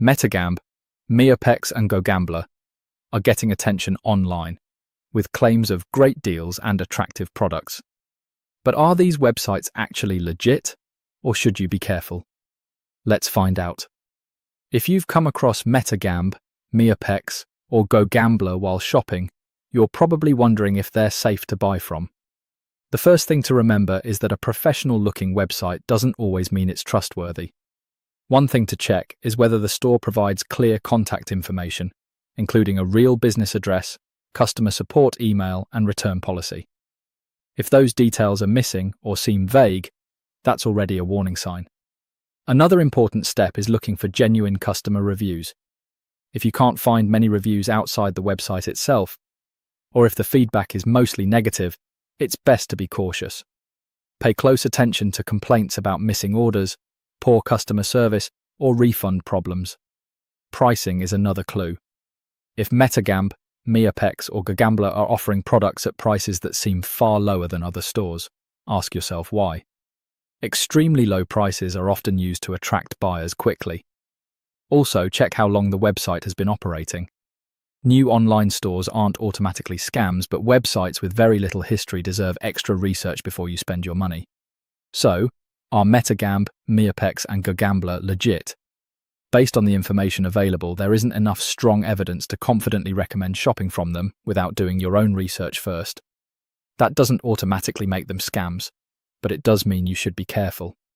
Metagamb, Meopex and Gogambla are getting attention online, with claims of great deals and attractive products. But are these websites actually legit, or should you be careful? Let's find out. If you've come across Metagamb, Meopex, or Gogambla while shopping, you're probably wondering if they're safe to buy from. The first thing to remember is that a professional-looking website doesn't always mean it's trustworthy. One thing to check is whether the store provides clear contact information, including a real business address, customer support email, and return policy. If those details are missing or seem vague, that's already a warning sign. Another important step is looking for genuine customer reviews. If you can't find many reviews outside the website itself, or if the feedback is mostly negative, it's best to be cautious. Pay close attention to complaints about missing orders, poor customer service, or refund problems. Pricing is another clue. If Metagamb, Meopex, or Gogambla are offering products at prices that seem far lower than other stores, ask yourself why. Extremely low prices are often used to attract buyers quickly. Also, check how long the website has been operating. New online stores aren't automatically scams, but websites with very little history deserve extra research before you spend your money. So, are Metagamb, Meopex, and Gogambla legit? Based on the information available, there isn't enough strong evidence to confidently recommend shopping from them without doing your own research first. That doesn't automatically make them scams, but it does mean you should be careful.